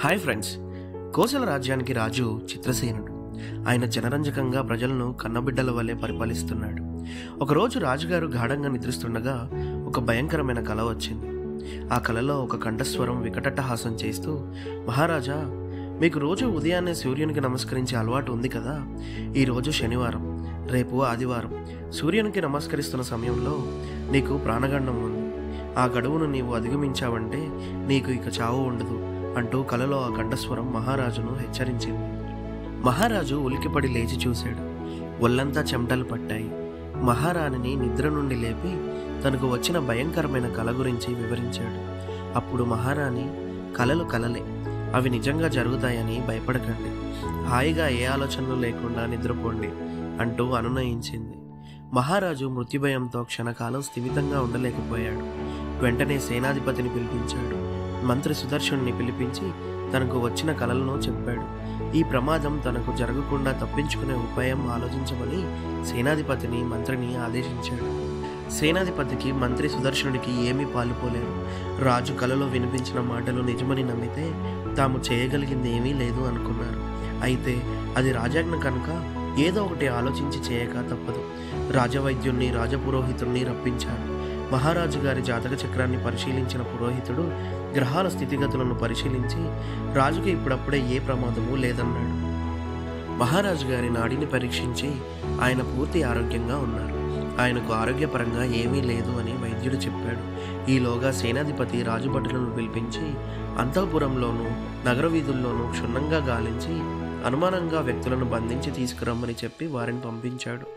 Hi friends, Kosala రాజ్యానికి రాజు చిత్రసేనుడు. ఆయన జనరంజకంగా ప్రజలను కన్నబిడ్డల వలె పరిపాలిస్తున్నాడు. ఒకరోజు రాజుగారు గాఢంగా నిద్రిస్తుండగా ఒక భయంకరమైన కల వచ్చింది. ఆ కలలో ఒక కంఠస్వరం వికటట్టహాసం చేస్తూ, మహారాజా, మీకు రోజు ఉదయాన్నే సూర్యునికి నమస్కరించే అలవాటు ఉంది కదా. ఈరోజు శనివారం, రేపు ఆదివారం. సూర్యునికి నమస్కరిస్తున్న సమయంలో నీకు ప్రాణగండం ఉంది. ఆ గడువును నీవు అధిగమించావంటే నీకు ఇక చావు ఉండదు అంటూ కలలో ఆ కంఠస్వరం మహారాజును హెచ్చరించింది. మహారాజు ఉలికిపడి లేచి చూశాడు. ఒళ్ళంతా చెమటలు పట్టాయి. మహారాణిని నిద్ర నుండి లేపి తనకు వచ్చిన భయంకరమైన కల గురించి వివరించాడు. అప్పుడు మహారాణి, కలలు కలలే, అవి నిజంగా జరుగుతాయని భయపడకండి, హాయిగా ఏ ఆలోచనలు లేకుండా నిద్రపోండి అంటూ అనునయించింది. మహారాజు మృత్యుభయంతో క్షణకాలం స్థిమితంగా ఉండలేకపోయాడు. వెంటనే సేనాధిపతిని పిలిపించాడు. మంత్రి సుదర్శుణ్ణి పిలిపించి తనకు వచ్చిన కలలను చెప్పాడు. ఈ ప్రమాదం తనకు జరగకుండా తప్పించుకునే ఉపాయం ఆలోచించమని సేనాధిపతిని మంత్రిని ఆదేశించాడు. సేనాధిపతికి మంత్రి సుదర్శనుడికి ఏమీ పాలుపోలేదు. రాజు కలలో వినిపించిన మాటలు నిజమని నమ్మితే తాము చేయగలిగింది ఏమీ లేదు అనుకున్నారు. అయితే అది రాజాజ్ఞ కనుక ఏదో ఒకటి ఆలోచించి చేయక తప్పదు. రాజవైద్యుణ్ణి, రాజపురోహితుణ్ణి రప్పించారు. మహారాజు గారి జాతక చక్రాన్ని పరిశీలించిన పురోహితుడు గ్రహాల స్థితిగతులను పరిశీలించి రాజుకి ఇప్పుడప్పుడే ఏ ప్రమాదము లేదన్నాడు. మహారాజు గారి నాడిని పరీక్షించి ఆయన పూర్తి ఆరోగ్యంగా ఉన్నారు. ఆయనకు ఆరోగ్యపరంగా ఏమీ లేదు అని వైద్యుడు చెప్పాడు. ఈలోగా సేనాధిపతి రాజభటులను పిలిపించి అంతఃపురంలోనూ నగర వీధుల్లోనూ క్షుణ్ణంగా గాలించి అనుమానంగా వ్యక్తులను బంధించి తీసుకురమ్మని చెప్పి వారిని పంపించాడు.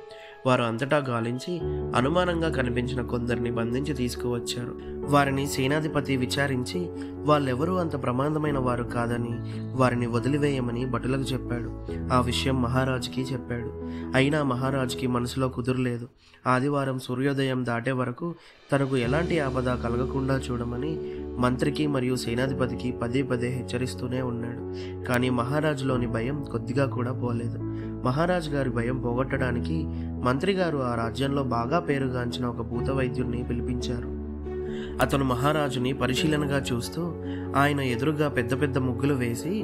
వారు అంతటా గాలించి అనుమానంగా కనిపించిన కొందరిని బంధించి తీసుకువచ్చారు. వారిని సేనాధిపతి విచారించి వాళ్ళెవరూ అంత ప్రమాదమైన వారు కాదని వారిని వదిలివేయమని భటులకు చెప్పాడు. ఆ విషయం మహారాజుకి చెప్పాడు. అయినా మహారాజుకి మనసులో కుదురులేదు. ఆదివారం సూర్యోదయం దాటే వరకు తనకు ఎలాంటి ఆపద కలగకుండా చూడమని మంత్రికి మరియు సేనాధిపతికి పదే పదే హెచ్చరిస్తూనే ఉన్నాడు. కానీ మహారాజులోని భయం కొద్దిగా కూడా పోలేదు. మహారాజు గారి భయం పోగొట్టడానికి మంత్రి గారు ఆ రాజ్యంలో బాగా పేరుగాంచిన ఒక భూత వైద్యుడిని పిలిపించారు. అతను మహారాజుని పరిశీలనగా చూస్తూ ఆయన ఎదురుగా పెద్ద పెద్ద ముగ్గులు వేసి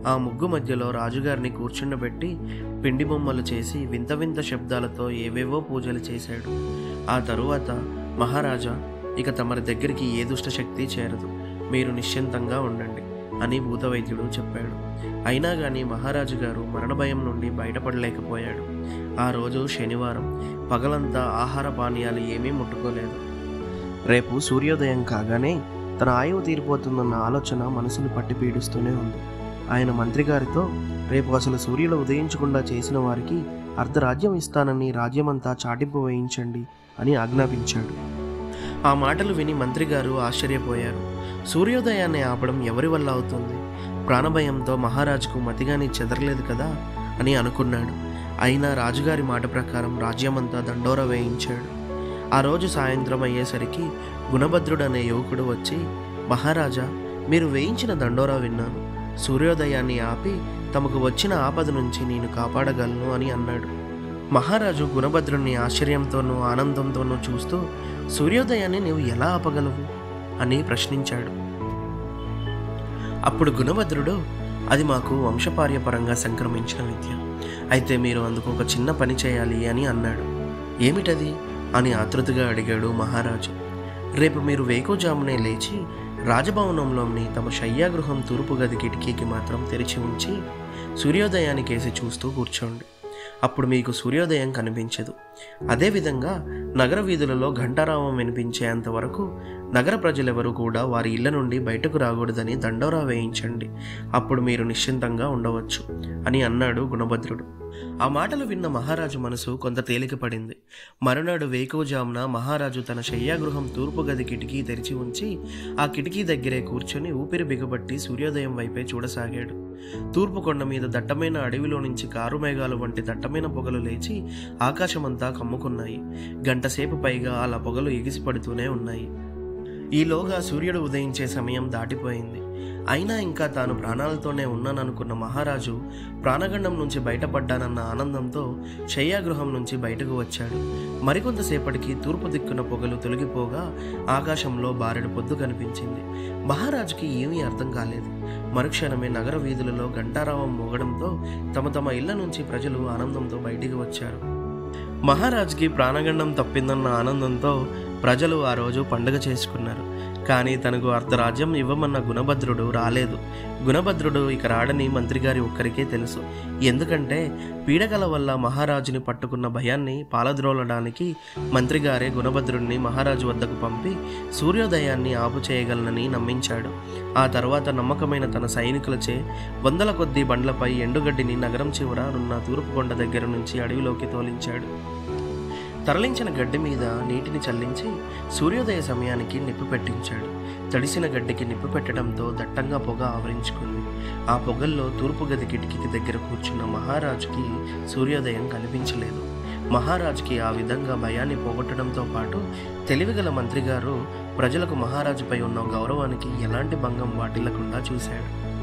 ఆ ముగ్గు మధ్యలో రాజుగారిని కూర్చుండబెట్టి పిండి బొమ్మలు చేసి వింత వింత శబ్దాలతో ఏవేవో పూజలు చేశాడు. ఆ తరువాత, మహారాజా, ఇక తమరి దగ్గరికి ఏ దుష్టశక్తి చేరదు, మీరు నిశ్చింతంగా ఉండండి అని భూత వైద్యుడు చెప్పాడు. అయినా కానీ మహారాజు గారు మరణ భయం నుండి బయటపడలేకపోయాడు. ఆ రోజు శనివారం. పగలంతా ఆహార పానీయాలు ఏమీ ముట్టుకోలేదు. రేపు సూర్యోదయం కాగానే తన ఆయువు తీరిపోతుందన్న ఆలోచన మనసును పట్టి పీడిస్తూనే ఉంది. ఆయన మంత్రి గారితో, రేపు అసలు సూర్యుడు ఉదయించకుండా చేసిన వారికి అర్ధరాజ్యం ఇస్తానని రాజ్యమంతా చాటింపు వేయించండి అని ఆజ్ఞాపించాడు. ఆ మాటలు విని మంత్రి గారు ఆశ్చర్యపోయారు. సూర్యోదయాన్ని ఆపడం ఎవరి వల్ల అవుతుంది? ప్రాణభయంతో మహారాజుకు మతిగాని చెదరలేదు కదా అని అనుకున్నాడు. అయినా రాజుగారి మాట ప్రకారం రాజ్యమంతా దండోరా వేయించాడు. ఆ రోజు సాయంత్రం అయ్యేసరికి గుణభద్రుడు అనే యువకుడు వచ్చి, మహారాజా, మీరు వేయించిన దండోరా విన్నాను. సూర్యోదయాన్ని ఆపి తమకు వచ్చిన ఆపద నుంచి నేను కాపాడగలను అని అన్నాడు. మహారాజు గుణభద్రుణ్ణి ఆశ్చర్యంతోనూ ఆనందంతోనూ చూస్తూ, సూర్యోదయాన్ని నీవు ఎలా ఆపగలవు అని ప్రశ్నించాడు. అప్పుడు గుణభద్రుడు, అది మాకు వంశపార్యపరంగా సంక్రమించిన విద్య. అయితే మీరు అందుకు ఒక చిన్న పని చేయాలి అని అన్నాడు. ఏమిటది అని ఆతృతగా అడిగాడు మహారాజు. రేపు మీరు వేకువజామునే లేచి రాజభవనంలోని తమ శయ్యాగృహం తూర్పు గది కిటికీకి మాత్రం తెరిచి ఉంచి సూర్యోదయానికేసి చూస్తూ కూర్చోండి. అప్పుడు మీకు సూర్యోదయం కనిపించదు. అదేవిధంగా నగర వీధులలో ఘంటారావం వినిపించేంత వరకు నగర ప్రజలెవరూ కూడా వారి ఇళ్ల నుండి బయటకు రాకూడదని దండోరా వేయించండి. అప్పుడు మీరు నిశ్చింతంగా ఉండవచ్చు అని అన్నాడు గుణభద్రుడు. ఆ మాటలు విన్న మహారాజు మనసు కొంత తేలిక పడింది. మరునాడు వేకువజామున మహారాజు తన శయ్యాగృహం తూర్పు గది కిటికీ తెరిచి ఉంచి ఆ కిటికీ దగ్గరే కూర్చొని ఊపిరి బిగబట్టి సూర్యోదయం వైపే చూడసాగాడు. తూర్పు కొండ మీద దట్టమైన అడవిలో నుంచి కారు మేఘాలు వంటి దట్టమైన పొగలు లేచి ఆకాశమంతా కమ్ముకున్నాయి. గంటసేపు పైగా అలా పొగలు ఎగిసిపడుతూనే ఉన్నాయి. ఈలోగా సూర్యుడు ఉదయించే సమయం దాటిపోయింది. అయినా ఇంకా తాను ప్రాణాలతోనే ఉన్నాననుకున్న మహారాజు ప్రాణగండం నుంచి బయటపడ్డానన్న ఆనందంతో శయ్యాగృహం నుంచి బయటకు వచ్చాడు. మరికొంతసేపటికి తూర్పు దిక్కున పొగలు తొలగిపోగా ఆకాశంలో బారెడు పొద్దు కనిపించింది. మహారాజుకి ఏమీ అర్థం కాలేదు. మరుక్షణమే నగర వీధులలో ఘంటారావం మోగడంతో తమ తమ ఇళ్ల నుంచి ప్రజలు ఆనందంతో బయటికి వచ్చారు. మహారాజుకి ప్రాణగండం తప్పిందన్న ఆనందంతో ప్రజలు ఆ రోజు పండుగ చేసుకున్నారు. కానీ తనకు అర్ధరాజ్యం ఇవ్వమన్న గుణభద్రుడు రాలేదు. గుణభద్రుడు ఇక రాడని మంత్రిగారి ఒక్కరికే తెలుసు. ఎందుకంటే పీడకల వల్ల మహారాజుని పట్టుకున్న భయాన్ని పాలద్రోలడానికి మంత్రిగారే గుణభద్రుడిని మహారాజు వద్దకు పంపి సూర్యోదయాన్ని ఆపు చేయగలనని నమ్మించాడు. ఆ తర్వాత నమ్మకమైన తన సైనికులచే వందల కొద్దీ బండ్లపై ఎండుగడ్డిని నగరం చివర ఉన్న తూర్పు కొండ దగ్గర నుంచి అడవిలోకి తోలించాడు. తరలించిన గడ్డి మీద నీటిని చల్లించి సూర్యోదయ సమయానికి నిప్పు పెట్టించాడు. తడిసిన గడ్డికి నిప్పు పెట్టడంతో దట్టంగా పొగ ఆవరించుకుంది. ఆ పొగల్లో తూర్పు గది కిటికీకి దగ్గర కూర్చున్న మహారాజుకి సూర్యోదయం కనిపించలేదు. మహారాజుకి ఆ విధంగా భయాన్ని పోగొట్టడంతో పాటు తెలివిగల మంత్రిగారు ప్రజలకు మహారాజుపై ఉన్న గౌరవానికి ఎలాంటి భంగం వాటిల్లకుండా చూశాడు.